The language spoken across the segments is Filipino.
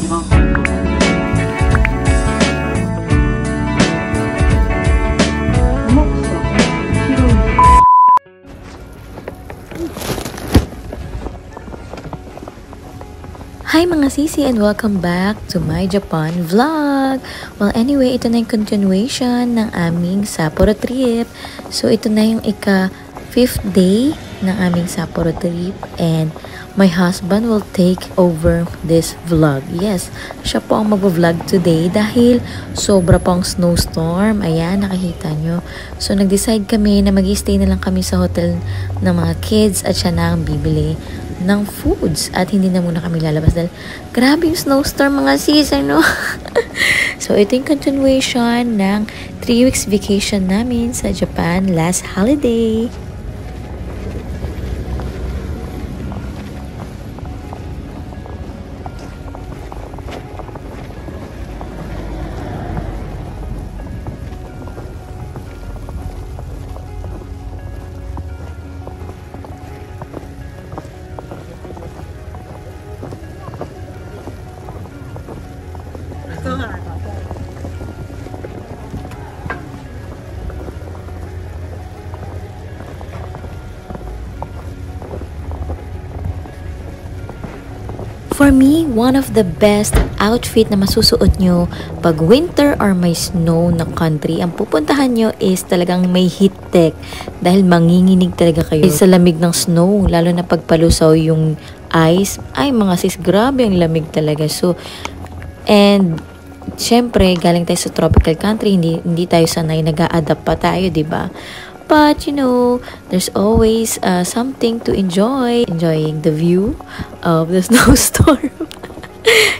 Hi mga sisi and welcome back to my Japan vlog! Well anyway, ito na yung continuation ng aming Sapporo trip. So ito na yung ika-5th day ng aming Sapporo trip and my husband will take over this vlog. Yes, siya po ang mag-vlog today dahil sobra pong snowstorm. Ayan, nakikita nyo. So nag-decide kami na mag-stay na lang kami sa hotel ng mga kids at siya na ang bibili ng foods at hindi na muna kami lalabas dahil grabe yung snowstorm mga sis, ano? So ito yung continuation ng 3 weeks vacation namin sa Japan last holiday. For me, one of the best outfit na masusuot nyo pag winter or may snow na country, ang pupuntahan nyo is talagang may heat tech dahil manginginig talaga kayo sa lamig ng snow, lalo na pagpalusaw yung ice. Ay mga sis, grabe ang lamig talaga. So, and syempre, galing tayo sa tropical country, hindi tayo sanay, nag-a-adapt pa tayo, diba? But, you know, there's always something to enjoy. Enjoying the view of the snowstorm.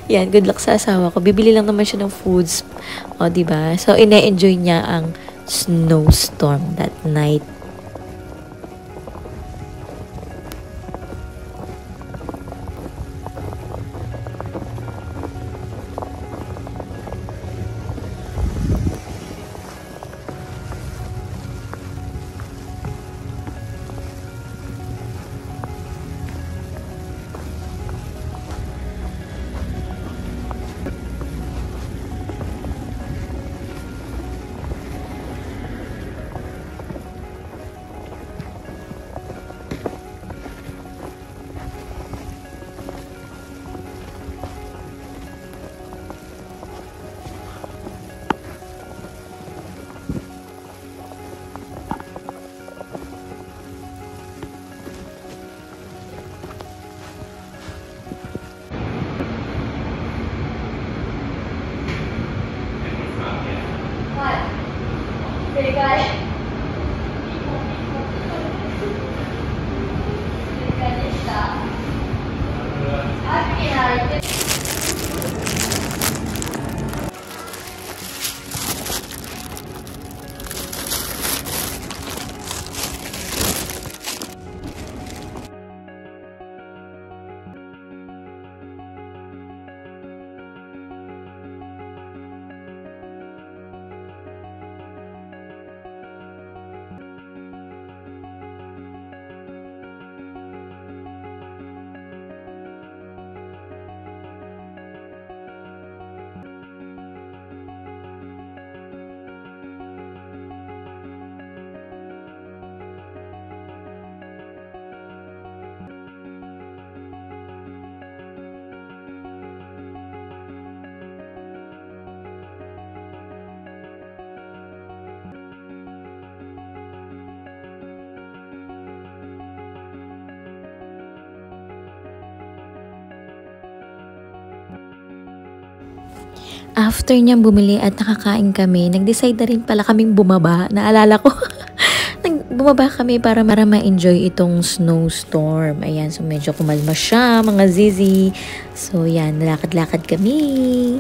Yan, good luck sa asawa ko. Bibili lang naman siya ng foods. O, diba? So, ine-enjoy niya ang snowstorm that night. After niyang bumili at nakakain kami, nag-decide na rin pala kaming bumaba. Naalala ko, bumaba kami para ma-enjoy itong snowstorm. Ayan, so medyo kumalma siya, mga zizi. So yan, nalakad-lakad kami.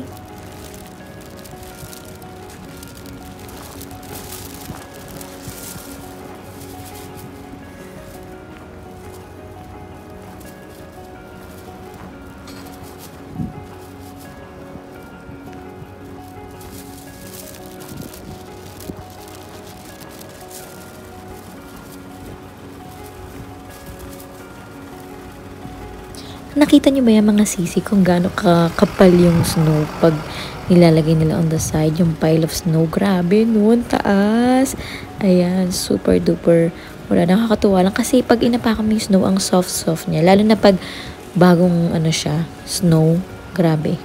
nakita nyo ba yung mga sisi kung gaano kakapal yung snow pag nilalagay nila on the side, yung pile of snow? Grabe nun, taas. Ayan, super duper. Wala, nakakatuwa lang kasi pag inapakan mo yung snow, ang soft-soft niya. Lalo na pag bagong ano siya, snow. Grabe.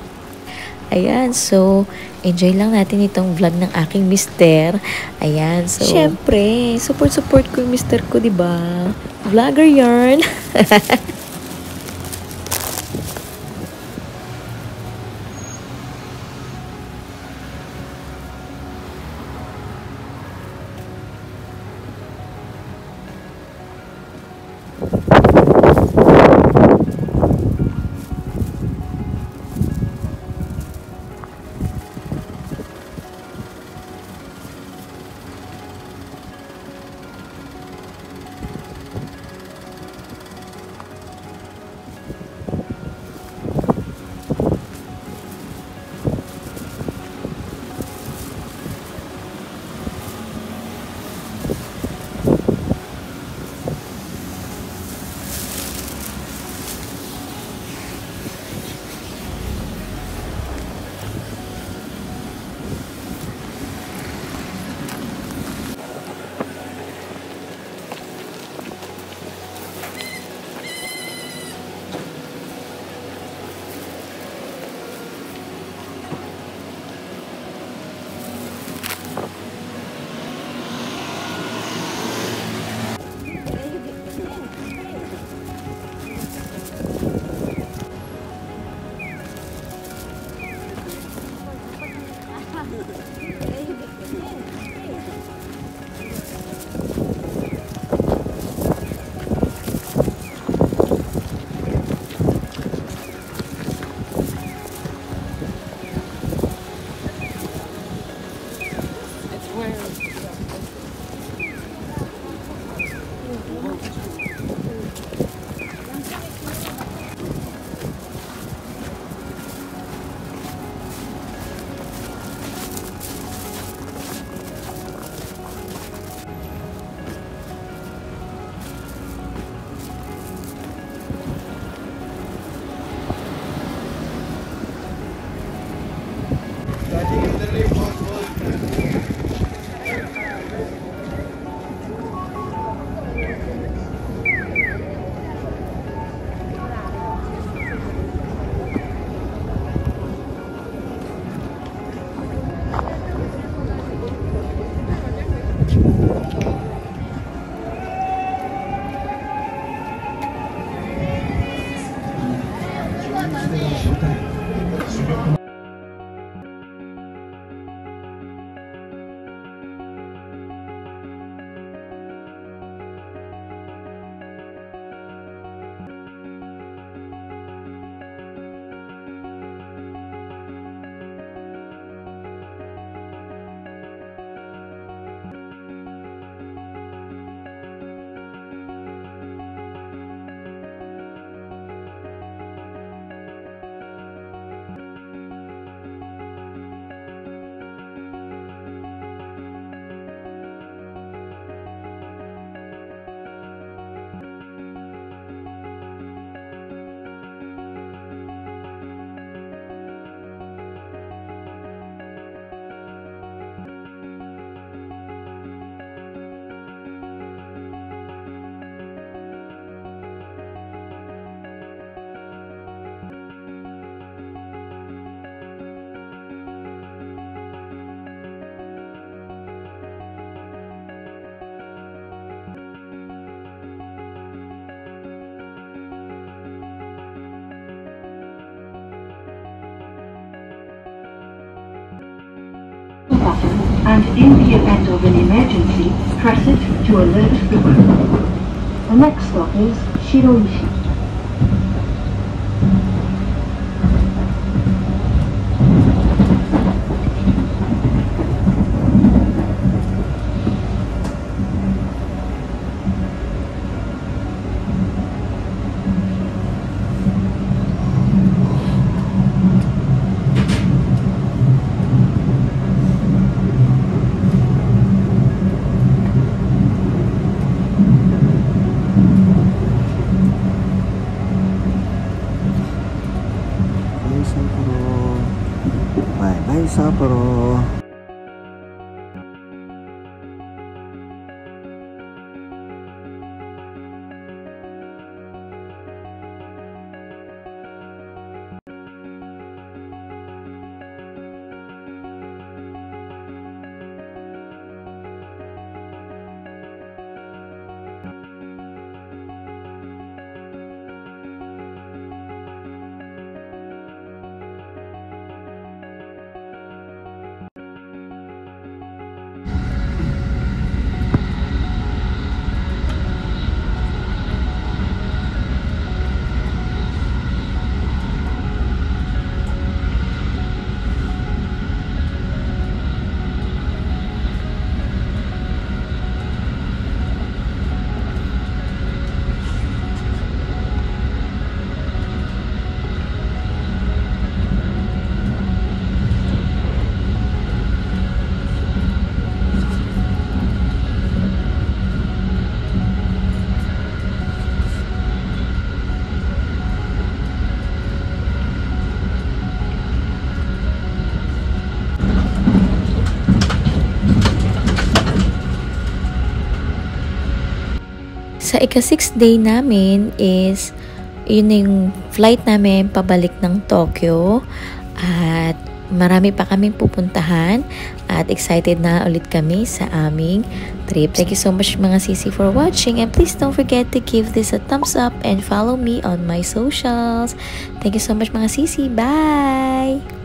Ayan, so, enjoy lang natin itong vlog ng aking mister. Ayan, so, syempre, support ko yung mister ko, diba? Vlogger yarn. button and in the event of an emergency, press it to alert the crew. The next stop is Shiroishi. Bye-bye, Sapporo. Sa ika-6th day namin is, yun yung flight namin pabalik ng Tokyo. At marami pa kaming pupuntahan. At excited na ulit kami sa aming trip. Thank you so much mga sisi for watching. And please don't forget to give this a thumbs up and follow me on my socials. Thank you so much mga sisi. Bye!